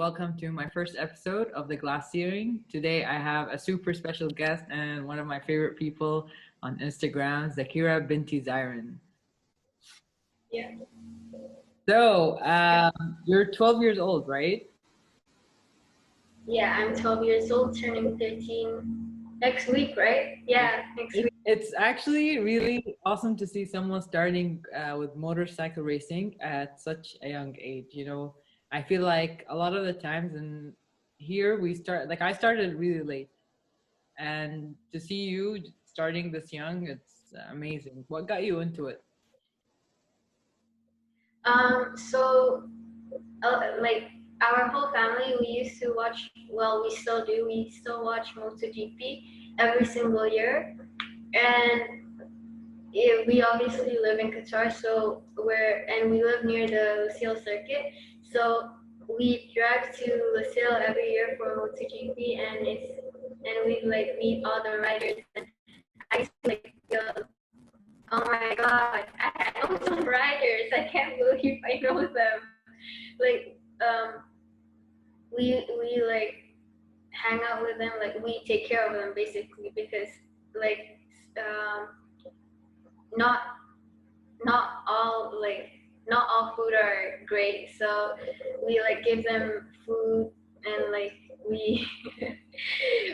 welcome to my first episode of the Glass Ceiling. Today I have a super special guest and one of my favorite people on Instagram, Zakira Binti Zairan. Yeah. So, you're 12 years old, right? Yeah, I'm 12 years old, turning 13 next week, right? Yeah, next week. It's actually really awesome to see someone starting with motorcycle racing at such a young age. I feel like a lot of the times in here I started really late, and to see you starting this young, it's amazing. What got you into it? Like our whole family, we used to watch, well, we still do, we still watch MotoGP every single year. And we obviously live in Qatar, so we live near the Lusail circuit. So we drive to Lusail every year for MotoGP, and we like meet all the riders. And I used to like feel, oh my god, I know some riders. I can't believe I know them. Like we like hang out with them. Like we take care of them basically because like not not all like not all food are great. So we like give them food and like we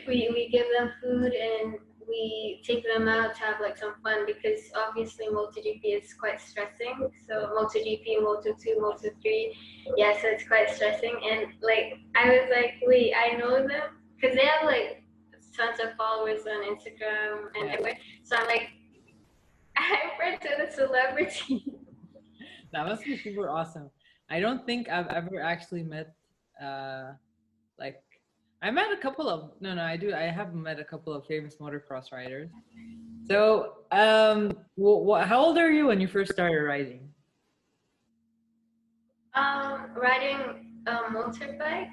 we give them food and we take them out to have like some fun because obviously MotoGP is quite stressing. So MotoGP, Moto2, Moto3, yeah, so it's quite stressing. And like I was like, wait, I know them because they have like tons of followers on Instagram and everywhere. So I'm like, I'm friends with a celebrity. That must be super awesome. I don't think I've ever actually met like I met a couple of no I do I have met a couple of famous motocross riders. So how old are you when you first started riding? Riding a motorbike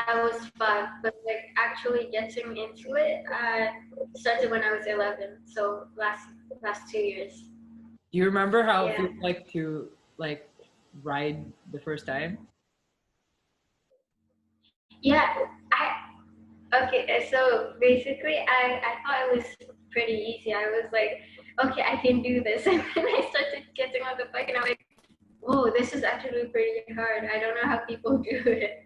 I was 5, but like actually getting into it I started when I was 11, so last 2 years. Do you remember how it Yeah. feels like to like ride the first time? Yeah, so basically I thought it was pretty easy. I was like, okay, I can do this. And then I started getting on the bike and I'm like, whoa, this is actually pretty hard. I don't know how people do it.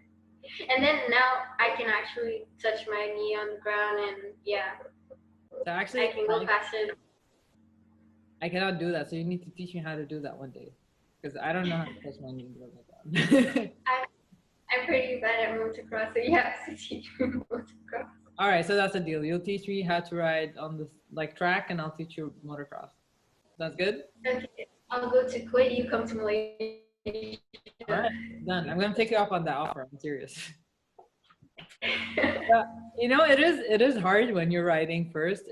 And then now I can actually touch my knee on the ground and yeah, So actually I can go faster. I cannot do that, so you need to teach me how to do that one day, because I don't know how to touch my knee like that. I'm pretty bad at motocross, so you have to teach me motocross. All right, so that's a deal. You'll teach me how to ride on the track, and I'll teach you motocross. That's good. Okay, I'll go to Kuwait. You come to Malaysia. All right, done. I'm gonna take you up on that offer. I'm serious. It is hard when you're riding first.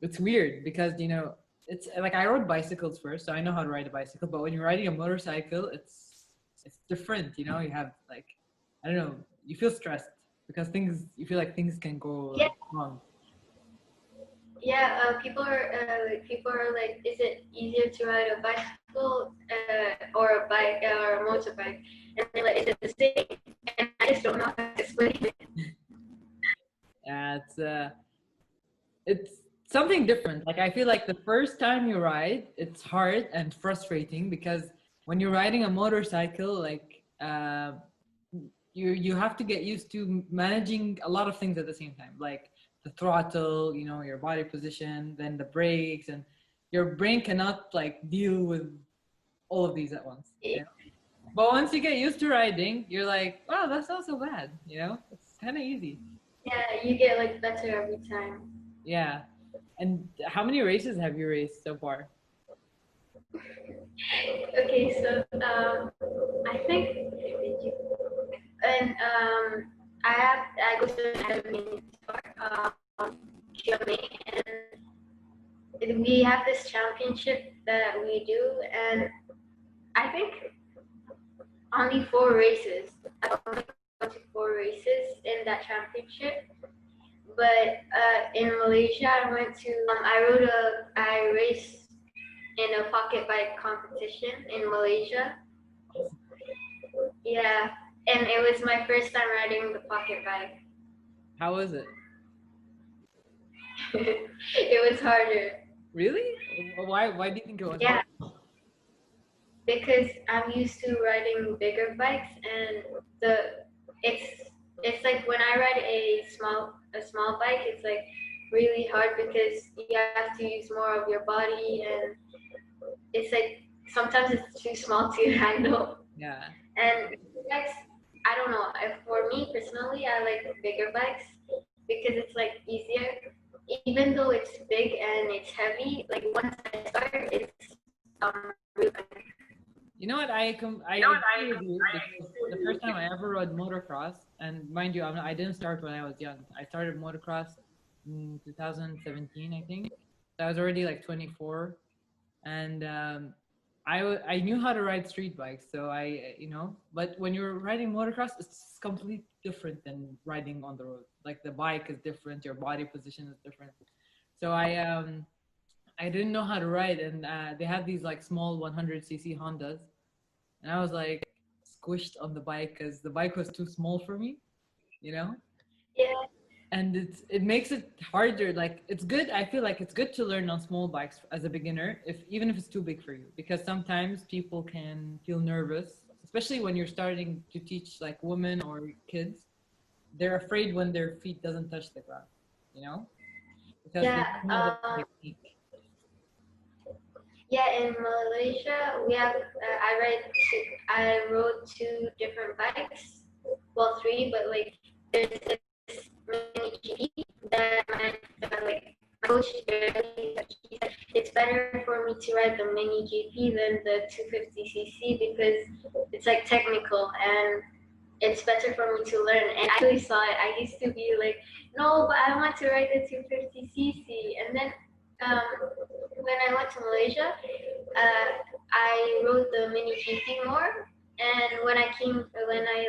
It's weird because it's like I rode bicycles first, so I know how to ride a bicycle. But when you're riding a motorcycle, it's different. You have like, I don't know, you feel stressed because you feel like things can go wrong. Yeah, people are like, is it easier to ride a bicycle or a bike or a motorbike? And they're like, is it the same? And I just don't know how to explain it. Yeah, it's something different. Like I feel like the first time you ride, it's hard and frustrating because when you're riding a motorcycle, like you have to get used to managing a lot of things at the same time, like the throttle, your body position, then the brakes, and your brain cannot like deal with all of these at once. But once you get used to riding, you're like, wow, that's not so bad. It's kind of easy. Yeah, you get like better every time. Yeah. And how many races have you raced so far? Okay, so I think, and I go to the academy and we have this championship that we do, and I think only 4 races. I only gone to 4 races in that championship. But in Malaysia, I raced in a pocket bike competition in Malaysia. Yeah, And it was my first time riding the pocket bike. How was it? It was harder. Really? Why do you think it was Yeah, hard? because I'm used to riding bigger bikes, and the it's it's like when I ride a small bike, it's like really hard because you have to use more of your body, and it's like sometimes it's too small to handle. Yeah. And bikes, I don't know. For me personally, I like bigger bikes because it's like easier. Even though it's big and it's heavy, like once I start, it's really You know what? I agree with you because the first time I ever rode motocross, and mind you, I didn't start when I was young. I started motocross in 2017, I think. So I was already like 24, and I knew how to ride street bikes. So but when you're riding motocross, it's completely different than riding on the road. Like the bike is different, your body position is different. So I didn't know how to ride, and they had these like small 100cc Hondas, and I was like squished on the bike because the bike was too small for me, you know. yeah, And it makes it harder. Like it's good. I feel like it's good to learn on small bikes as a beginner, if even if it's too big for you, because sometimes people can feel nervous, especially when you're starting to teach like women or kids. They're afraid when their feet doesn't touch the ground, you know, because they yeah. don't know the technique. Yeah, in Malaysia, we have. I rode two different bikes. Well, three, but like there's this mini GP that my coach barely touched. He said it's better for me to ride the mini GP than the 250cc because it's like technical and it's better for me to learn. And I actually saw it. I used to be like, no, but I want to ride the 250cc. And then um, when I went to Malaysia, I rode the mini GP more. And when I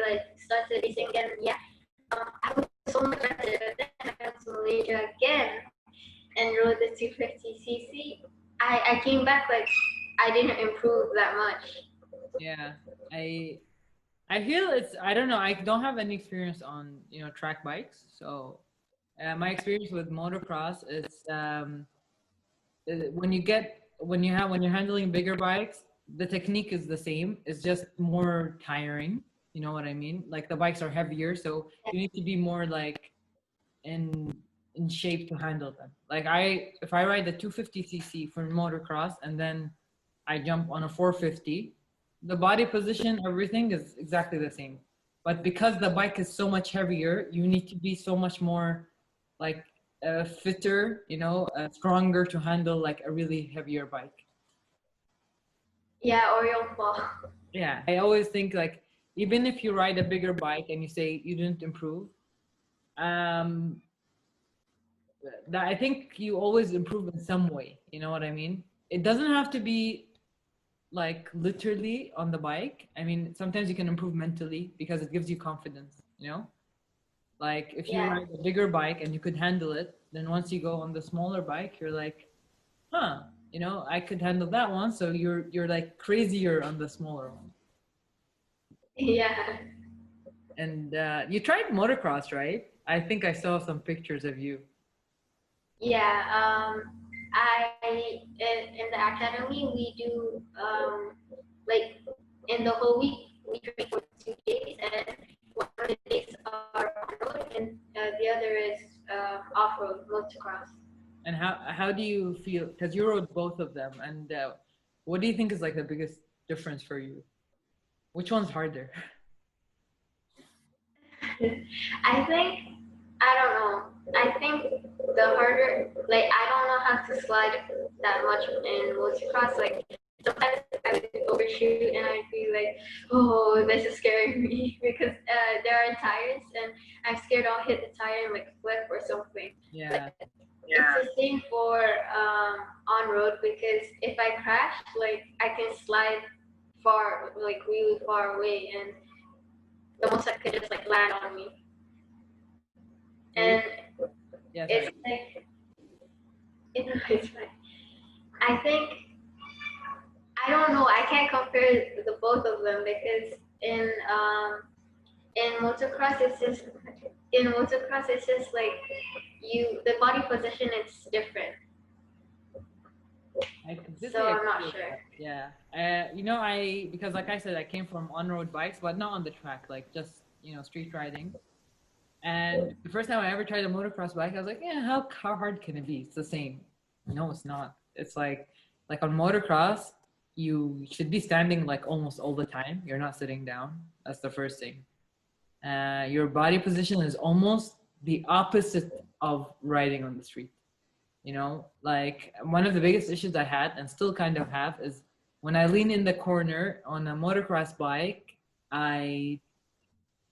like started racing again, yeah, I was so much better. But then I went to Malaysia again and rode the 250cc. I came back like I didn't improve that much. Yeah, I I feel I don't know. I don't have any experience on track bikes, so my experience with motocross is when you're handling bigger bikes, the technique is the same. It's just more tiring. You know what I mean? Like the bikes are heavier, so you need to be more like in in shape to handle them. Like if I ride the 250cc for motocross and then I jump on a 450, the body position, everything is exactly the same. But because the bike is so much heavier, you need to be so much more like fitter, stronger to handle like a really heavier bike. Yeah, or you'll fall. Yeah, I always think like even if you ride a bigger bike and you say you didn't improve, um, that I think you always improve in some way. You know what I mean? It doesn't have to be like literally on the bike. I mean, sometimes you can improve mentally because it gives you confidence. Like if you Yeah. ride a bigger bike and you could handle it, then once you go on the smaller bike, you're like, huh, I could handle that one. So you're like crazier on the smaller one. Yeah. And you tried motocross, right? I think I saw some pictures of you. Yeah, in the academy we do like in the whole week we train for 2 days, and one of the days are on road and the other is off road motocross. And how do you feel? Because you rode both of them, and what do you think is like the biggest difference for you? Which one's harder? I think I don't know. I think the harder, like I don't know how to slide that much in motocross. Like sometimes I would overshoot and I'd be like, oh, this is scaring me because there are tires and I'm scared I'll hit the tire and like flip or something. Yeah, It's the same for on road because if I crash, like I can slide far, like really far away, and the most I could just like land on me. so And yeah, it's sorry. like it's fine. I think I don't know. I can't compare the both of them because in in motocross, it's just like the body position is different. I So completely I'm agree not with sure. that. Yeah. Because like I said, I came from on-road bikes, but not on the track, like just, street riding. And the first time I ever tried a motocross bike, I was like, yeah, how hard can it be? It's the same. No, it's not. It's like on motocross, you should be standing like almost all the time. You're not sitting down. That's the first thing. Your body position is almost the opposite of riding on the street. Like one of the biggest issues I had and still kind of have is when I lean in the corner on a motocross bike, I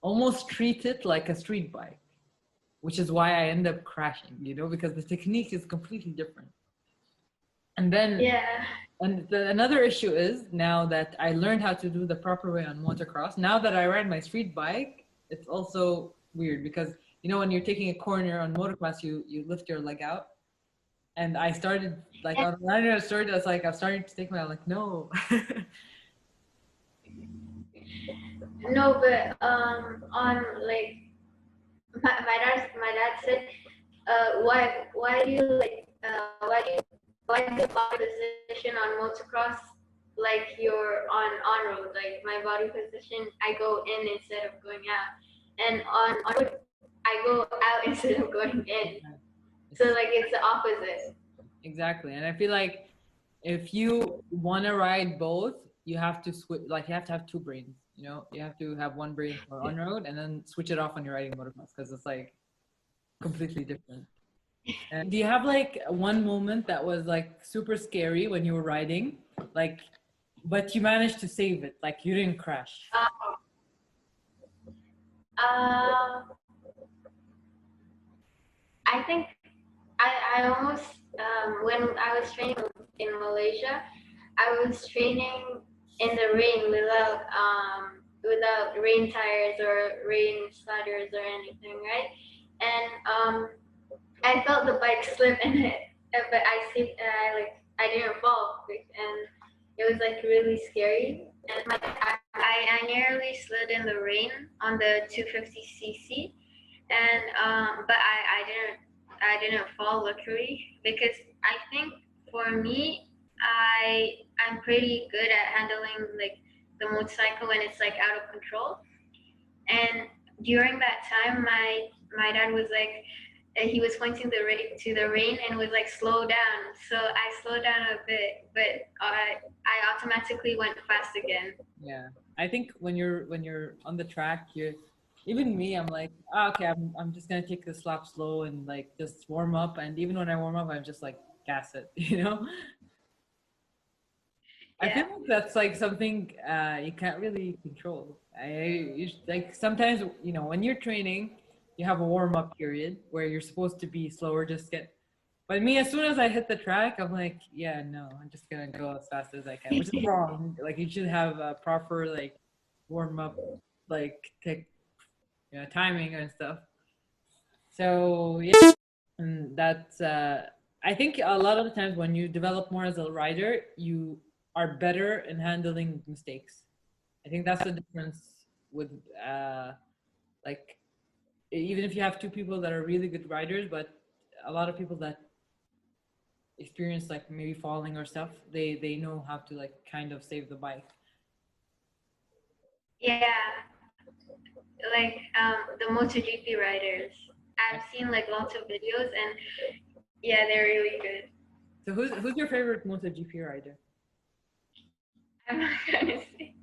almost treat it like a street bike, which is why I end up crashing, because the technique is completely different. And then, Yeah. another issue is now that I learned how to do the proper way on motocross, now that I ride my street bike, it's also weird because, when you're taking a corner on motocross, you lift your leg out. And I started, like, on the started, I was like, I'm starting to take I'm like, no. No, but on like my dad said, why do you like why do you body position on motocross like you're on road? Like my body position, I go in instead of going out, and on road I go out instead of going in. So like it's the opposite. Exactly. And I feel like if you want to ride both, you have to switch, like, you have to have two brains, you have to have one brain for on road and then switch it off when you're riding motocross because it's like completely different. And do you have like one moment that was like super scary when you were riding, like, but you managed to save it, like you didn't crash? Uh, I think I almost when I was training in Malaysia, I was training in the rain without rain tires or rain sliders or anything, right? And I felt the bike slip in it, but I didn't fall, and it was like really scary. And I nearly slid in the rain on the 250cc, and but I didn't fall luckily because I think for me I'm pretty good at handling like the motorcycle when it's like out of control. And during that time, my dad was like, he was pointing to the rain and was like, slow down. So I slowed down a bit, but I automatically went fast again. Yeah, I think when you're on the track, even me, I'm like, okay, I'm just gonna take this lap slow and like just warm up. And even when I warm up, I'm just like gas it, I feel Yeah, like that's like something you can't really control. Like sometimes, when you're training, you have a warm up period where you're supposed to be slower, just get. But me, as soon as I hit the track, I'm like, yeah, no, I'm just gonna go as fast as I can, which is wrong. Like you should have a proper like warm up, like take, timing and stuff. So yeah, and that's I think a lot of the times when you develop more as a rider, you are better in handling mistakes. I think that's the difference with like even if you have two people that are really good riders, but a lot of people that experience like maybe falling or stuff, they know how to like kind of save the bike. yeah, like the MotoGP riders. I've seen like lots of videos, and yeah, they're really good. So who's your favorite MotoGP rider? I'm not gonna say.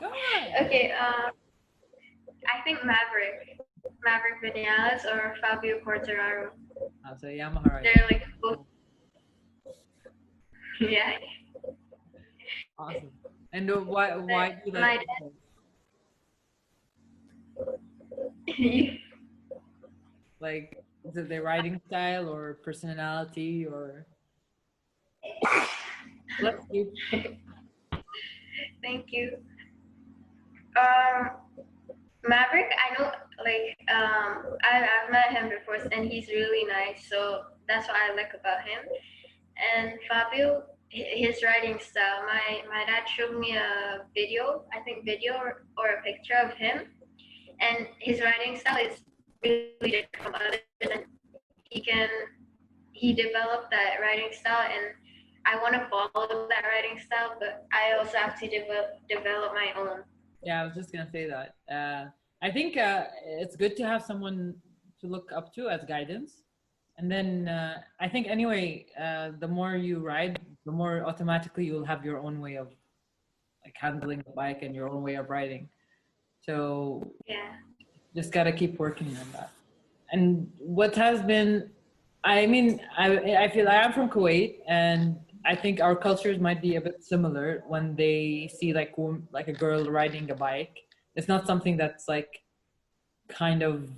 Go on. Okay, I think Maverick Vinales or Fabio Quartararo. So Yamaha rider. They're like both. Yeah, Awesome. And why do you like my them? dad. Like, is it their writing style or personality or let's see. Thank you. Um, Maverick, I know, like, I've met him before, and he's really nice, so that's what I like about him. And Fabio, his writing style. My dad showed me a video, I think video or a picture of him, and his riding style is really different from others, and he developed that riding style, and I want to follow that riding style, but I also have to develop my own. Yeah, I was just gonna say that. I think it's good to have someone to look up to as guidance, and then I think anyway, the more you ride, the more automatically you'll have your own way of like handling the bike and your own way of riding. So Yeah. just gotta keep working on that. And what has been, I mean, I feel I am from Kuwait, and I think our cultures might be a bit similar when they see like a girl riding a bike. It's not something that's like kind of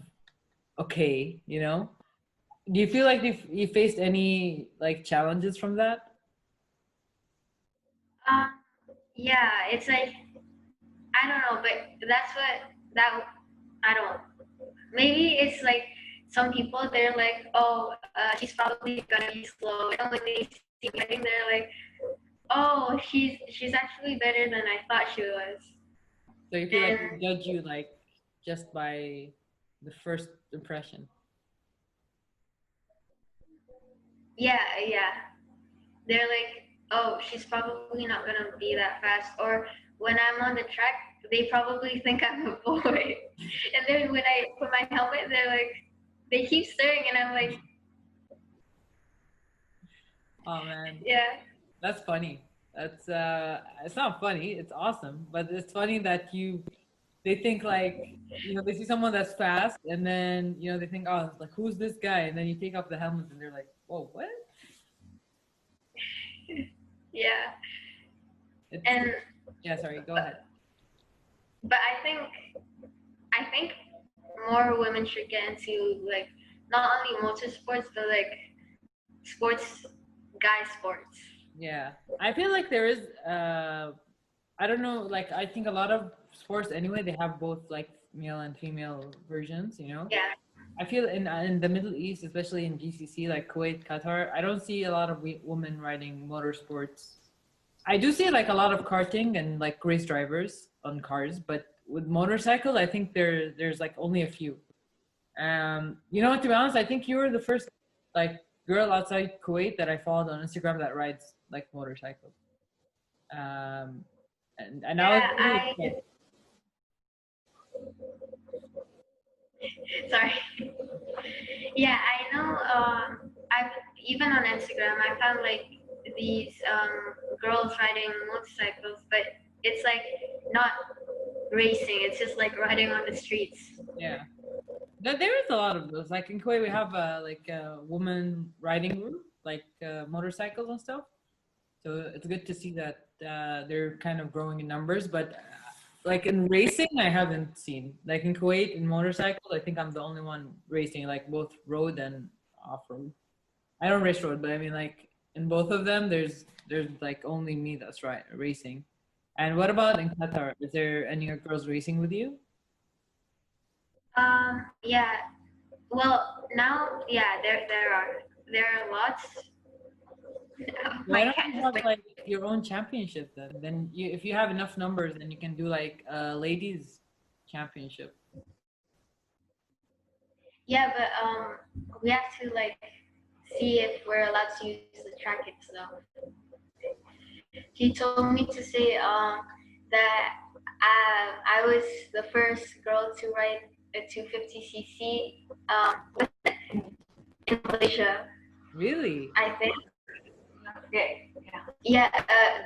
okay, you know? Do you feel like you faced any like challenges from that? Um, yeah, it's like I don't know, but that's what that I don't. Maybe it's like some people they're like, oh, she's probably gonna be slow. And when they see me, I think they're like, oh, she's actually better than I thought she was. So you feel like And they judge you like just by the first impression? yeah, yeah, they're like, oh, she's probably not gonna be that fast. Or when I'm on the track, they probably think I'm a boy. And then when I put my helmet, they're like, they keep staring, and I'm like, Oh man, yeah, that's funny. That's it's not funny, it's awesome, but it's funny that they think like, they see someone that's fast and then, they think, oh, like who's this guy? And then you take off the helmet and they're like, whoa, what? yeah. It's And yeah, sorry, go ahead. but I think more women should get into like not only motorsports but like sports, guy sports. Yeah. I feel like there is I don't know, like I think a lot of sports anyway, they have both like male and female versions, you know? Yeah, I feel in the Middle East, especially in GCC, like Kuwait, Qatar, I don't see a lot of women riding motorsports. I do see like a lot of karting and like race drivers on cars, but with motorcycles, I think there's like only a few. To be honest, I think you were the first like girl outside Kuwait that I followed on Instagram that rides like motorcycles. Um, and I was yeah. really I excited. sorry. Yeah, I know. I even on Instagram, I found like these girls riding motorcycles, but it's like not racing. It's just like riding on the streets. Yeah. There is a lot of those. Like in Kuwait, we have like a woman riding group, like motorcycles and stuff. So it's good to see that they're kind of growing in numbers. But like in racing, I haven't seen. Like in Kuwait, in motorcycles, I think I'm the only one racing, like both road and off road. I don't race road, but I mean, like in both of them, there's like only me that's right racing. And what about in Qatar? Is there any girls racing with you? Yeah. Well, now, yeah, there are lots. Why My don't cat you just have like like your own championship then? Then if you have enough numbers, then you can do like a ladies championship. yeah, but we have to like see if we're allowed to use the track itself. He told me to say that I was the first girl to ride a 250cc in Malaysia. Really? I think. Okay. Yeah,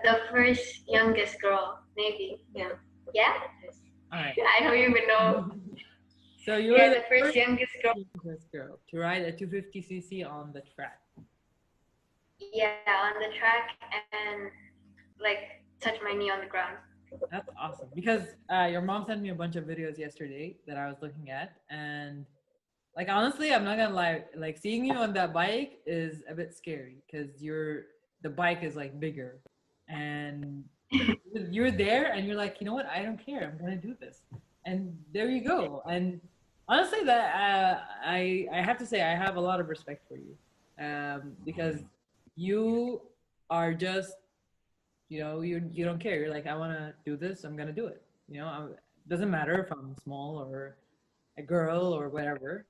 the first youngest girl, maybe. Yeah. Yeah. All right. I don't even know. So you were Yeah, the the first youngest girl. first girl to ride a 250cc on the track. Yeah, on the track and like touch my knee on the ground. That's awesome because your mom sent me a bunch of videos yesterday that I was looking at, and like honestly, I'm not gonna lie, like seeing you on that bike is a bit scary because the bike is like bigger, and you're there and you're like, you know what? I don't care. I'm gonna do this, and there you go. And honestly, that I have to say I have a lot of respect for you, because you are just you don't care. You're like, I want to do this. I'm gonna do it. Doesn't matter if I'm small or a girl or whatever,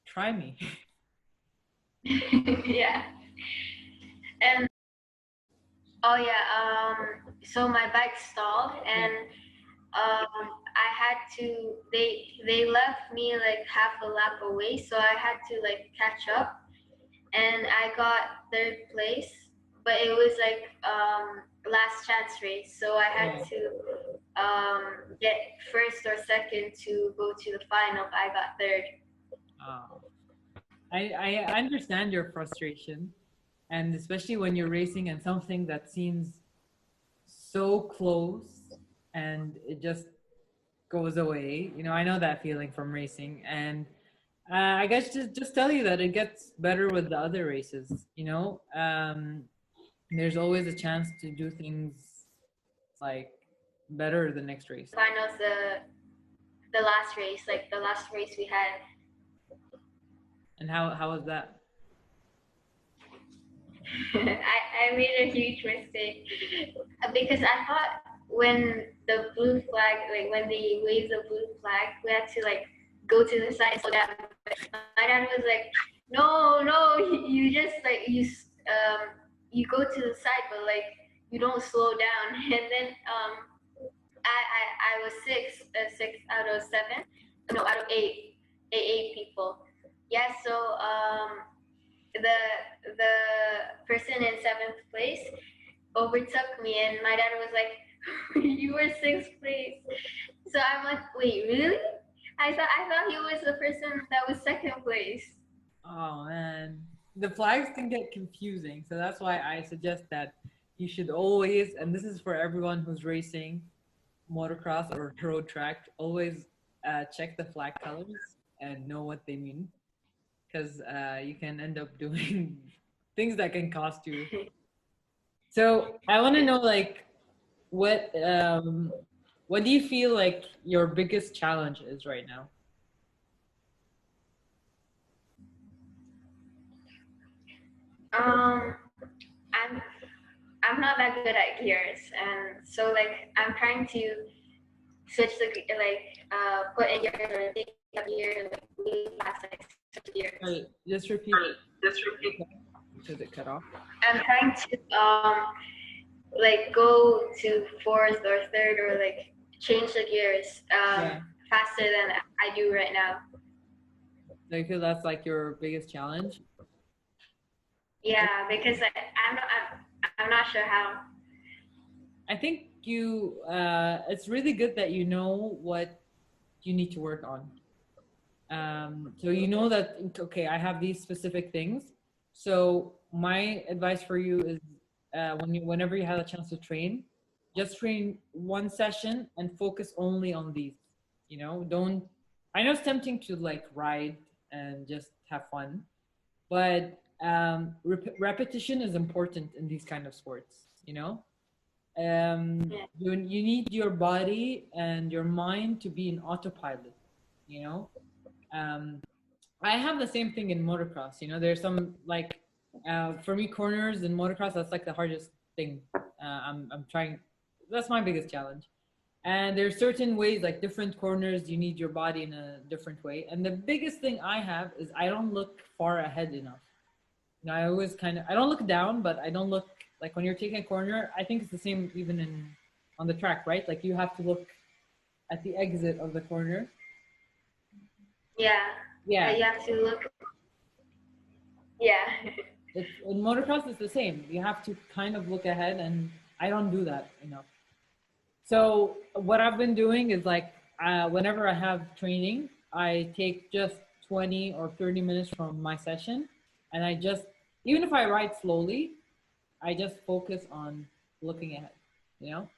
try me. Yeah. And oh yeah, so my bike stalled Yeah. and I had to they left me like half a lap away, so I had to like catch up and I got third place, but it was like last chance race, so I had Yeah. to get first or second to go to the final. I got third. Oh. I understand your frustration, and especially when you're racing and something that seems so close and it just goes away. You know, I know that feeling from racing, and I guess just tell you that it gets better with the other races. You know, there's always a chance to do things like better the next race. Finals the last race, like the last race we had. And how was that? I made a huge mistake because I thought when the blue flag, like when they waved the blue flag, we had to like go to the side and slow down. But my dad was like, "No, no, you just like you go to the side, but like you don't slow down." And then I was six out of seven, no, out of eight people. Yeah, so the person in seventh place overtook me, and my dad was like, "You were sixth place." So I'm like, "Wait, really?" I thought he was the person that was second place. Oh man, the flags can get confusing, so that's why I suggest that you should always, and this is for everyone who's racing motocross or road track, always check the flag colors and know what they mean, because you can end up doing things that can cost you. So I want to know, like, what what do you feel like your biggest challenge is right now? Um, I'm I'm not that good at gears, and so like I'm trying to switch the put in gears or take a gear like really fast, like switch gears. Sorry, just repeat Just repeat. because it cut off. I'm trying to like go to fourth or third or like change the gears Yeah. faster than I do right now. Do you feel that's like your biggest challenge? Yeah, because I'm not sure how. I think you it's really good that you know what you need to work on. So you know that okay, I have these specific things. So my advice for you is whenever you have a chance to train, just train one session and focus only on these. You know, don't. I know it's tempting to like ride and just have fun, but repetition is important in these kind of sports. You know, Yeah. you need your body and your mind to be in autopilot. You know, um, I have the same thing in motocross. You know, there's some like for me corners in motocross. That's like the hardest thing. I'm trying. That's my biggest challenge. And there's certain ways, like different corners, you need your body in a different way. And the biggest thing I have is I don't look far ahead enough. You know, I always kind of I don't look down, but I don't look like when you're taking a corner. I think it's the same even in on the track, right? Like you have to look at the exit of the corner. Yeah. Yeah, You have to look. Yeah. it's in motocross it's the same. You have to kind of look ahead, and I don't do that enough. So what I've been doing is like whenever I have training, I take just 20 or 30 minutes from my session, and I just even if I ride slowly, I just focus on looking ahead. You know,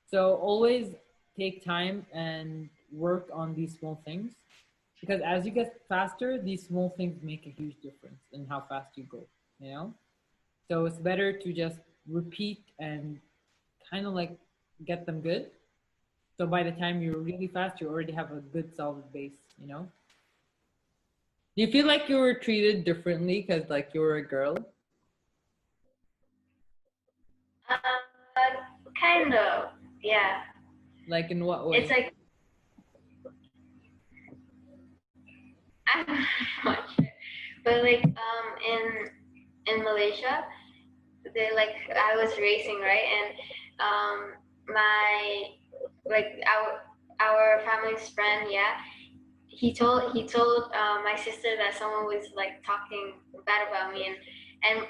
so always take time and work on these small things because as you get faster, these small things make a huge difference in how fast you go. You know, so it's better to just repeat and kind of like get them good. So by the time you're really fast, you already have a good solid base, you know? Do you feel like you were treated differently because like you were a girl? Kind of. Yeah. Like in what It's way? like I'm not sure. But like in Malaysia, they like I was racing, right? And my like our family's friend, yeah, he told my sister that someone was like talking bad about me, and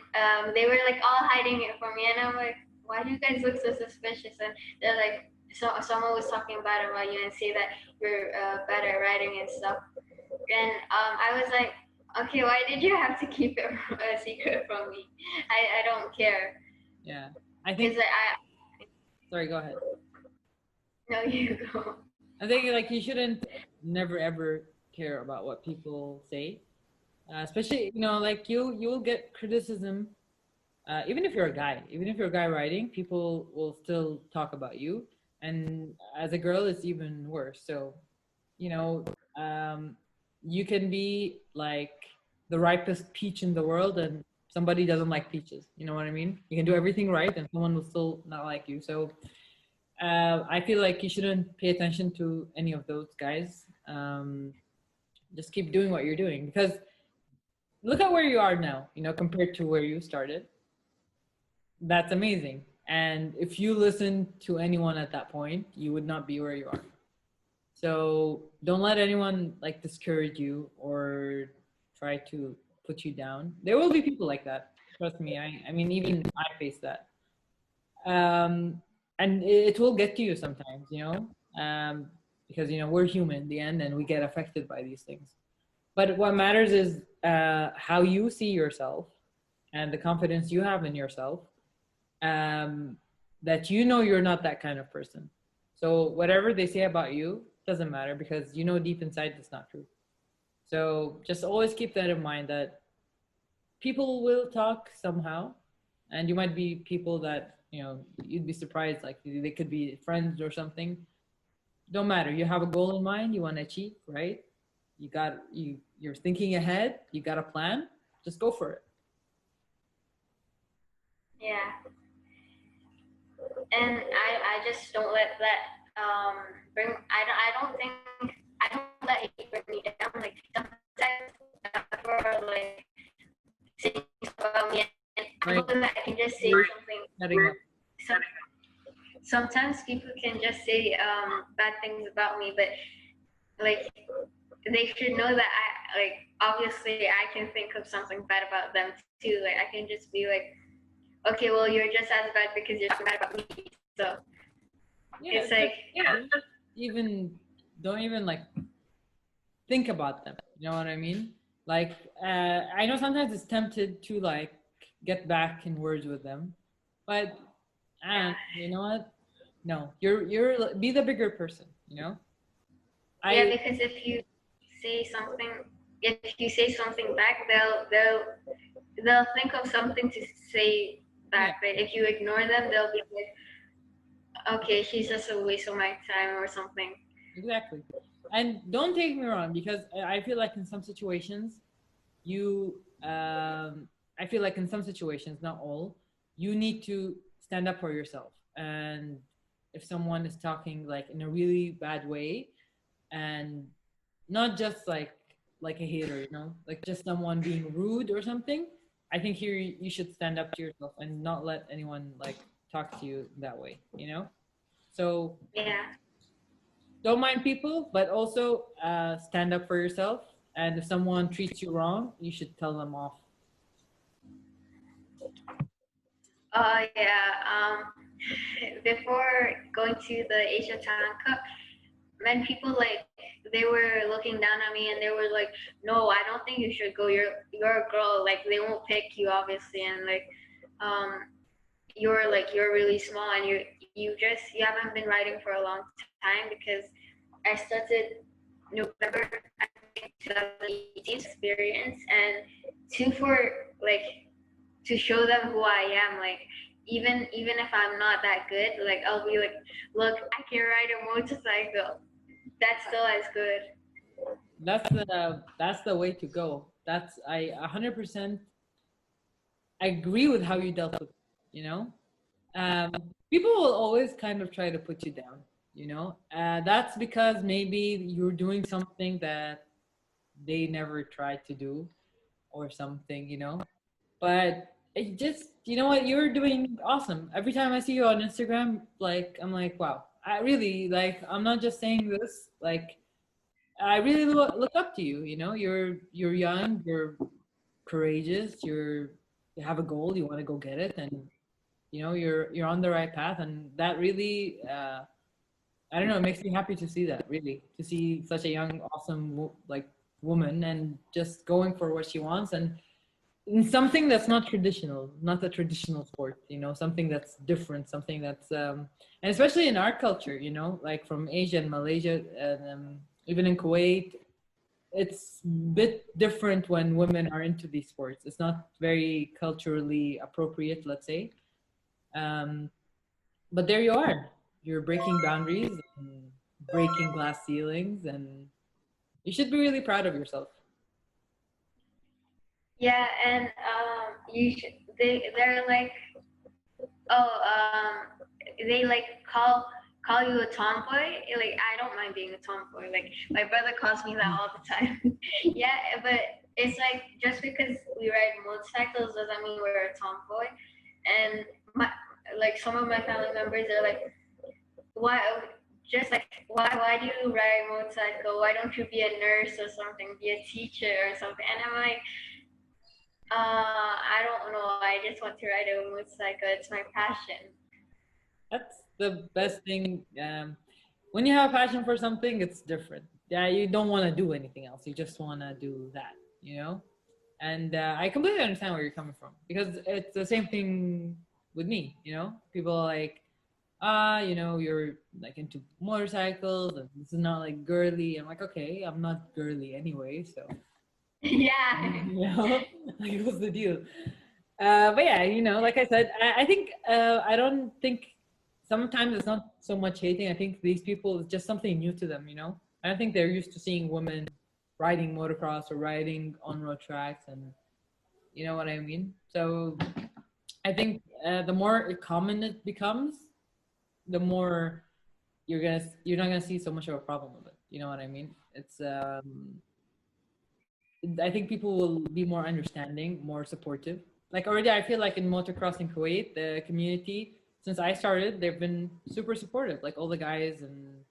they were like all hiding it from me, and I'm like, why do you guys look so suspicious? And they're like, so someone was talking bad about you and say that you're bad at writing and stuff. And I was like, okay, why did you have to keep it a secret from me? I don't care. Yeah, I Because think. Sorry, go ahead. no, you go. I think like you shouldn't never ever care about what people say, especially like you will get criticism. Even if you're a guy, even if you're a guy writing, people will still talk about you. And as a girl, it's even worse. So, you know, um, you can be like the ripest peach in the world, and somebody doesn't like peaches. You know what I mean? You can do everything right, and someone will still not like you. So, I feel like you shouldn't pay attention to any of those guys. Just keep doing what you're doing because look at where you are now. Compared to where you started, that's amazing. And if you listen to anyone at that point, you would not be where you are. So don't let anyone like discourage you or try to put you down. There will be people like that. Trust me. I mean, even I face that. And it will get to you sometimes, because we're human in the end, and we get affected by these things. But what matters is how you see yourself and the confidence you have in yourself, that you're not that kind of person. So whatever they say about you doesn't matter because deep inside it's not true. So just always keep that in mind that people will talk somehow, and you might be people that you'd be surprised, like they could be friends or something. Don't matter. You have a goal in mind. You want to achieve, right? You're thinking ahead. You got a plan. Just go for it. Yeah, and I just don't let that bring. I don't let it bring me down. Like sometimes for like saying about me, and I Right. hope that I can just say something. Setting up. Some, sometimes people can just say bad things about me, but like they should know that I like obviously I can think of something bad about them too. Like I can just be like, okay, well you're just as bad because you're so mad about me. So Yeah. it's like Even don't even like think about them. You know what I mean? Like I know sometimes it's tempted to like get back in words with them, but and you know what? No, you're be the bigger person. yeah, I because say something if you say something back, they'll think of something to say yeah, back. But if you ignore them, they'll be like, okay, she's just a waste of my time or something. exactly. And don't take me wrong, because I feel like in some situations, you, I feel like in some situations, not all, you need to stand up for yourself. And if someone is talking like in a really bad way, and not just like a hater, like just someone being rude or something, I think here you should stand up to yourself and not let anyone like talk to you that way. So Yeah. don't mind people, but also stand up for yourself. And if someone treats you wrong, you should tell them off. Yeah. Before going to the Asia Talent Cup, when people like they were looking down on me and they were like, "No, I don't think you should go. You're a girl. Like they won't pick you, obviously, and like, um, you're really small and you haven't been riding for a long time because I started November I think 2018 experience and two for like to show them who I am. Like even if I'm not that good, like I'll be like, look, I can ride a motorcycle. That's still as good. That's the way to go. That's I 100% agree with how you dealt with it, you know um, people will always kind of try to put you down. That's because maybe you're doing something that they never tried to do or something, you know. But it just, you know what, you're doing awesome. Every time I see you on Instagram, like I'm like, wow, I really like. I'm not just saying this. Like I really look up to you. You know, you're young, you're courageous, you have a goal, you want to go get it, and you know you're on the right path, and that really. I don't know. It makes me happy to see that. Really, to see such a young, awesome, like woman, and just going for what she wants, and in something that's not traditional, not a traditional sport. You know, something that's different, something that's, and especially in our culture. You know, like from Asia and Malaysia, and even in Kuwait, it's a bit different when women are into these sports. It's not very culturally appropriate, let's say. Um, but there you are. You're breaking boundaries and breaking glass ceilings, and you should be really proud of yourself. Yeah, and you should. They're like, oh, they like call you a tomboy. Like I don't mind being a tomboy. Like my brother calls me that all the time. Yeah, but it's like just because we ride motorcycles doesn't mean we're a tomboy. And my like some of my family members are like, why? Just like why do you ride a motorcycle? Why don't you be a nurse or something? Be a teacher or something? And I'm like, I don't know. I just want to ride a motorcycle. It's my passion. That's the best thing. When you have a passion for something, it's different. Yeah, you don't want to do anything else. You just want to do that, you know? And I completely understand where you're coming from because it's the same thing with me, you know? People are like, you know, you're like into motorcycles and this is not like girly. I'm like, okay, I'm not girly anyway, so Yeah. you know, like what's the deal? But yeah, you know, like I said, I think I don't think sometimes it's not so much hating. I think these people it's just something new to them. You know, I don't think they're used to seeing women riding motocross or riding on road tracks, and you know what I mean. So I think the more common it becomes, the more you're not gonna see so much of a problem with it. You know what I mean? It's I think people will be more understanding, more supportive. Like already, I feel like in motocross in Kuwait, the community since I started, they've been super supportive. Like all the guys and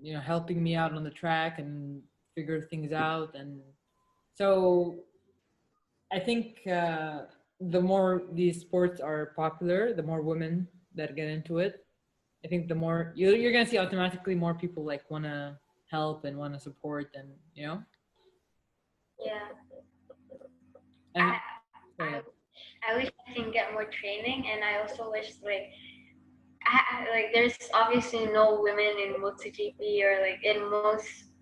you know helping me out on the track and figure things out. And so I think the more these sports are popular, the more women that get into it. I think the more you're gonna see automatically more people like wanna help and wanna support and you know. Yeah. And I, sorry, I wish I can get more training, and I also wish like there's obviously no women in MotoGP or like in most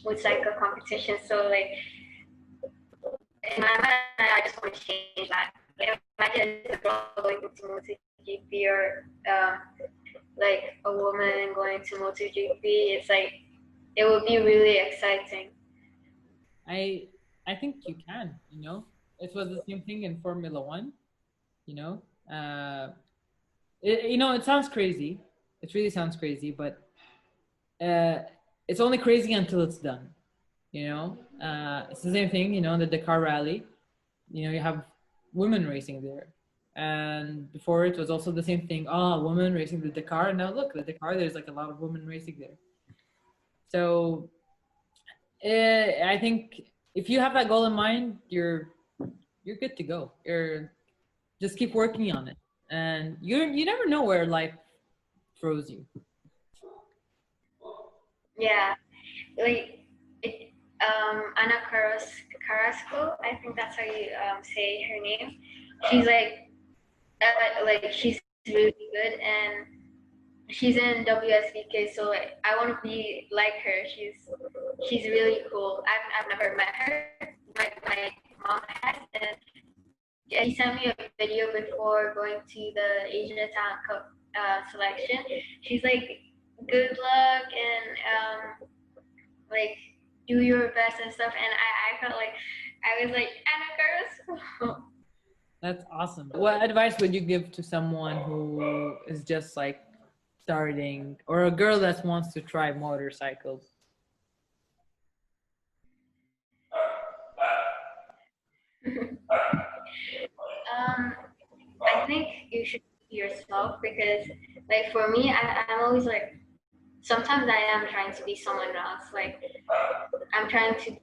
motorcycle competitions. So like in my mind, I just want to change that. Like imagine a girl going to MotoGP or like a woman going to MotoGP. It's like it would be really exciting. I I think you can. You know, it was the same thing in Formula One. You know, you know, it sounds crazy. It really sounds crazy, but uh, it's only crazy until it's done. You know, it's the same thing. You know, the Dakar Rally. You know, you have women racing there, and before it was also the same thing. Oh, women racing the Dakar. Now look, the Dakar. There's like a lot of women racing there. So I think if you have that goal in mind, you're good to go. You're just keep working on it, and you never know where life throws you. Yeah, like it, Anna Carrasco. I think that's how you say her name. She's like she's really good, and she's in WSBK. So like, I want to be like her. She's really cool. I've never met her. My mom has, and yeah, she sent me a video before going to the Asia Talent Cup selection. She's like, good luck and like do your best and stuff. And I felt like I was like Anna Carrasco. That's awesome. What advice would you give to someone who is just like starting, or a girl that wants to try motorcycles? I think you should be yourself because, like, for me, I'm always like, sometimes I am trying to be someone else. Like, I'm trying to,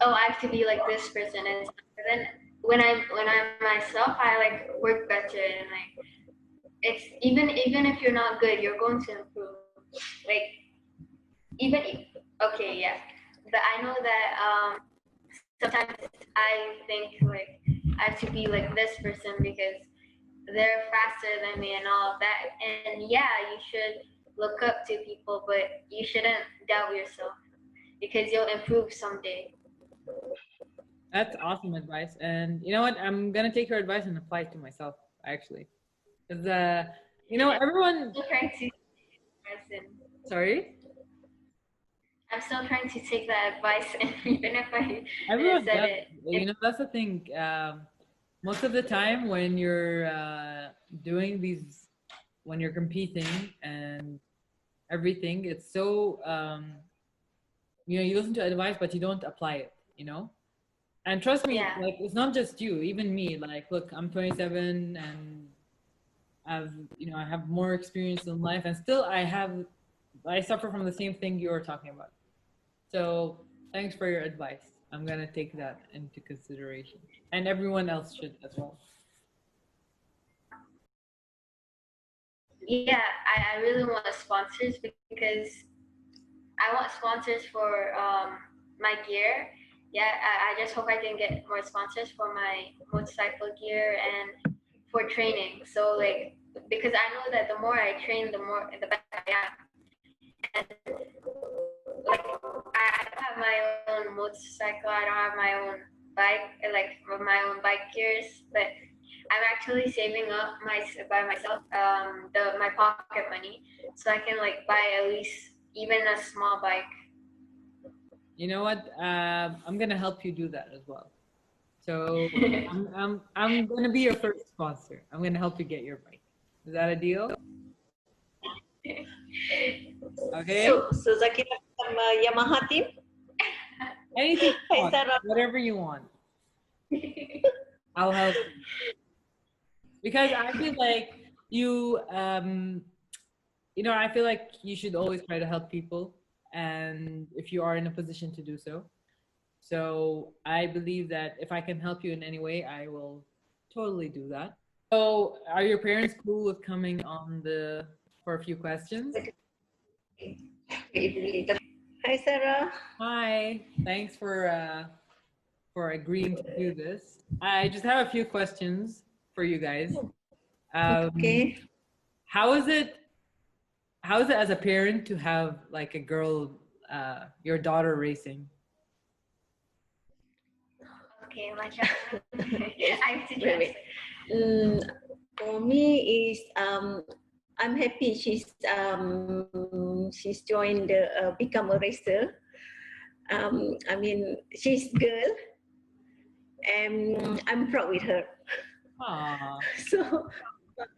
oh, I have to be like this person, and stuff. But then when I'm myself, I like work better, and like, it's even if you're not good, you're going to improve. Like, even if, okay, yeah, but I know that sometimes I think like I have to be like this person because they're faster than me and all of that. And yeah, you should look up to people, but you shouldn't doubt yourself because you'll improve someday. That's awesome advice. And you know what? I'm gonna take your advice and apply it to myself, actually. Because everyone. I'm still trying to listen. Sorry. I'm still trying to take that advice, and even if I Everyone said does. it, That's the thing. Most of the time, when you're doing these, when you're competing and everything, it's so you listen to advice, but you don't apply it. And trust me, yeah, like it's not just you, even me. Like, look, I'm 27 and I have more experience in life, and still I suffer from the same thing you're talking about. So thanks for your advice. I'm gonna take that into consideration, and everyone else should as well. yeah, I really want sponsors because I want sponsors for my gear. Yeah, I just hope I can get more sponsors for my motorcycle gear and for training. So like because I know that the more I train, the better I am. And like I don't have my own motorcycle. I don't have my own bike, like my own bike gears, but I'm actually saving up by myself my pocket money so I can like buy at least even a small bike. You know what? I'm gonna help you do that as well. So I'm gonna be your first sponsor. I'm gonna help you get your bike. Is that a deal? Okay. So Zakira sama Yamaha team. Anything you Hi want, Sarah. whatever you want, I'll help you. Because I feel like I feel like you should always try to help people, and if you are in a position to do so. So I believe that if I can help you in any way, I will totally do that. So are your parents cool with coming on for a few questions? Hi Sarah. Hi, thanks for agreeing to do this. I just have a few questions for you guys. Okay. How is it as a parent to have like a girl, your daughter racing? Okay, my child. I have to Wait. For me is I'm happy she's joined become a racer. I mean she's girl and I'm proud with her. Aww. So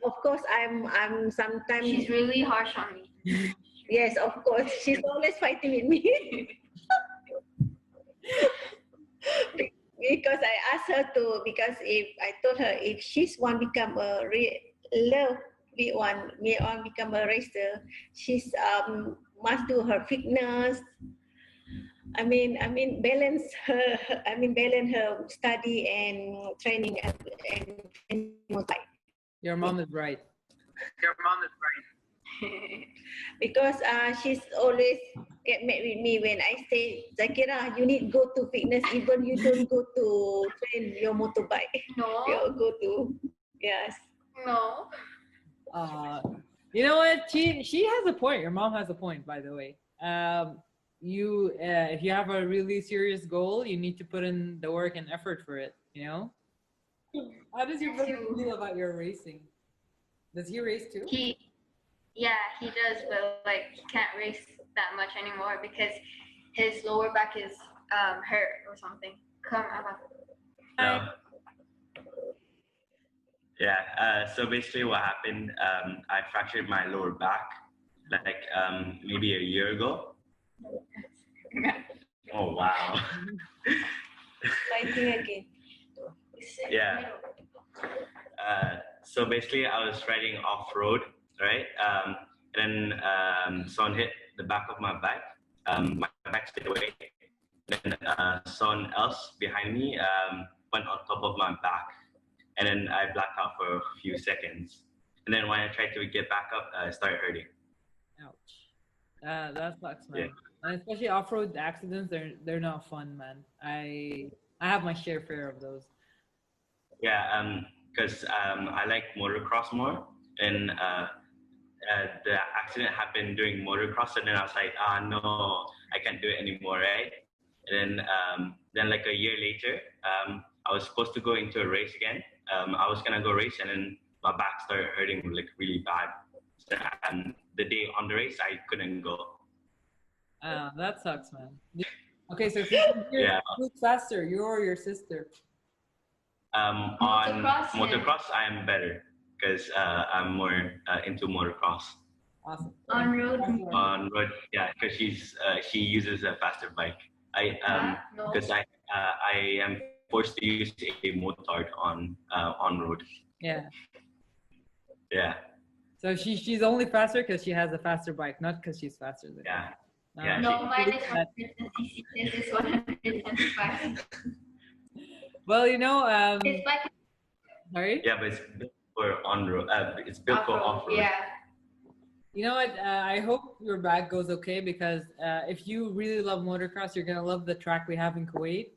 of course I'm sometimes She's really harsh on me. yes, of course. She's always fighting with me. Because I asked her to, because if I told her if she's one become a love we one become a racer, she's must do her fitness. I mean balance her. I mean balance her study and training and motorbike. Your mom is right. Because she's always get mad with me when I say, Zakira, you need go to fitness even you don't go to train your motorbike. No. You go to, yes. No. You know what? She has a point. Your mom has a point, by the way. If you have a really serious goal, you need to put in the work and effort for it. How does your brother feel about your racing? Does he race too? He does, but like he can't race that much anymore because his lower back is hurt or something. Come on. No. Yeah. So basically, what happened? I fractured my lower back, like maybe a year ago. Oh wow. Fighting again. Yeah. So basically, I was riding off-road, right? Then someone hit the back of my bike. My bike stayed away. Then someone else behind me went on top of my back, and then I blacked out for a few seconds. And then when I tried to get back up, it started hurting. Ouch. That sucks, man. Yeah. And especially off-road accidents, they're not fun, man. I have my share of those. Yeah, because I like motocross more, and the accident happened during motocross, and then I was like, no, I can't do it anymore, right? And then like a year later, I was supposed to go into a race again. I was gonna go race, and then my back started hurting like really bad. And the day on the race, I couldn't go. That sucks, man. Okay, so who's faster, you or your sister? On motocross, I am better because I'm more into motocross. Awesome. On road, yeah, because she uses a faster bike. Because I am forced to use a motard on road. Yeah. Yeah. So she's only faster because she has a faster bike, not because she's faster than you. Yeah. No, mine is 150cc. This is 125. Well, His bike. Sorry? Yeah, but it's built for on road. It's built for off road. Yeah. You know what? I hope your bag goes okay because if you really love motocross, you're gonna love the track we have in Kuwait.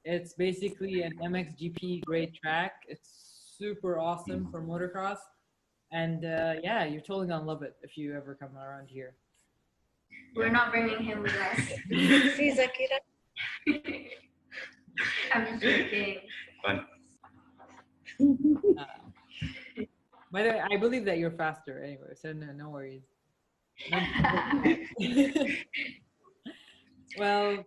It's basically an MXGP grade track. It's super awesome for motocross, and yeah, you're totally gonna love it if you ever come around here. We're not bringing him with us. See, Zakira. I'm just joking. Fun. By the way, I believe that you're faster anyway, so no worries. Well,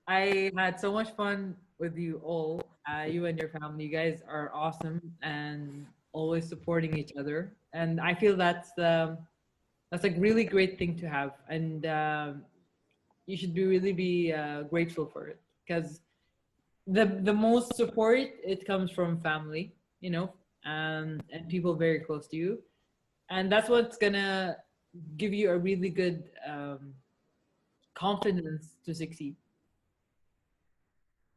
I had so much fun with you all. You and your family, you guys are awesome and always supporting each other. And I feel that's a really great thing to have. And you should really be grateful for it because the most support, it comes from family, and people very close to you, and that's what's gonna give you a really good confidence to succeed.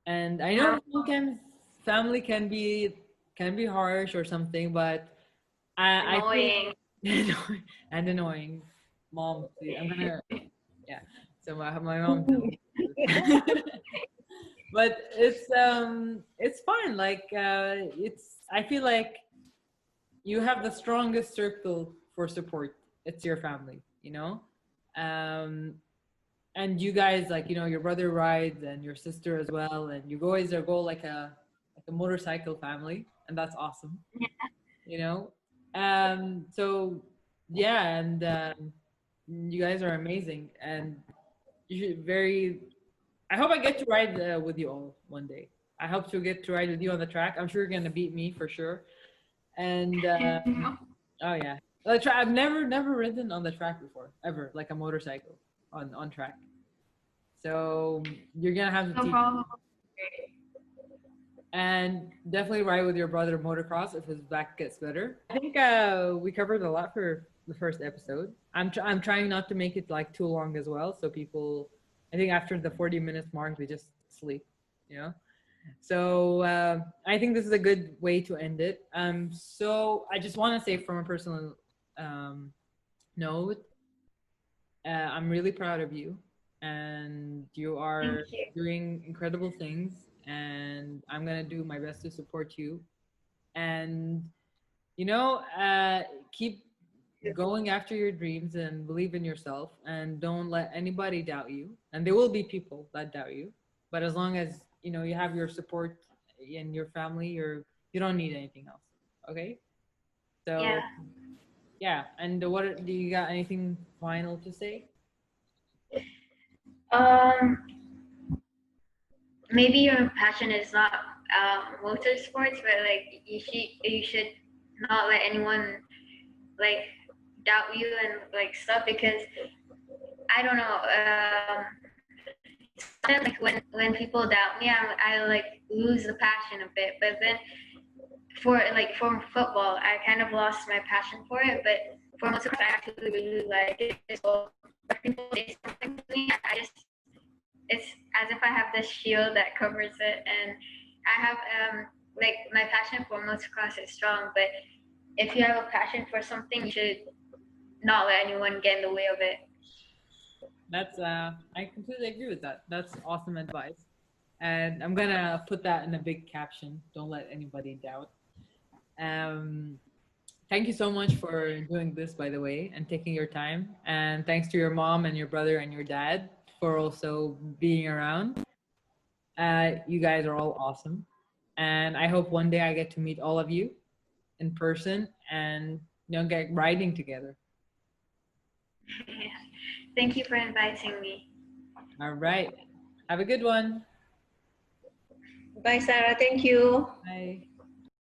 And I know sometimes family can be harsh or something, but Annoying. I feel and annoying. Mom, please, I'm gonna so my mom told me. But it's fine. Like I feel like you have the strongest circle for support. It's your family, and you guys, like, your brother rides and your sister as well, and you guys go like a motorcycle family, and that's awesome. So yeah, and you guys are amazing, and you should I hope I get to ride with you all one day. I hope to get to ride with you on the track. I'm sure you're gonna beat me for sure. And oh yeah, I've never ridden on the track before, ever, like a motorcycle on track. So you're gonna have to teach me. And definitely ride with your brother motocross if his back gets better. I think we covered a lot for the first episode. I'm trying not to make it like too long as well, so people, I think after the 40 minutes mark, they just sleep, So I think this is a good way to end it. So I just want to say from a personal note, I'm really proud of you, and you are doing incredible things, and I'm gonna do my best to support you. And keep going after your dreams and believe in yourself, and don't let anybody doubt you. And there will be people that doubt you, but as long as you have your support in your family, you don't need anything else. Okay? So yeah. And what do you got? Anything final to say? Maybe your passion is not motorsports, but like you should not let anyone like doubt you and like stuff, because I don't know, then like when people doubt me, I like lose the passion a bit. But then for football, I kind of lost my passion for it. But for motocross, I actually really like it. So when people say something to me, it's as if I have this shield that covers it, and I have like my passion for motocross is strong. But if you have a passion for something, you should not let anyone get in the way of it. That's I completely agree with that. That's awesome advice. And I'm gonna put that in a big caption. Don't let anybody doubt. Um, Thank you so much for doing this, by the way, and taking your time. And thanks to your mom and your brother and your dad for also being around. You guys are all awesome. And I hope one day I get to meet all of you in person and get riding together. Thank you for inviting me. All right. Have a good one. Bye, Sarah. Thank you. Bye.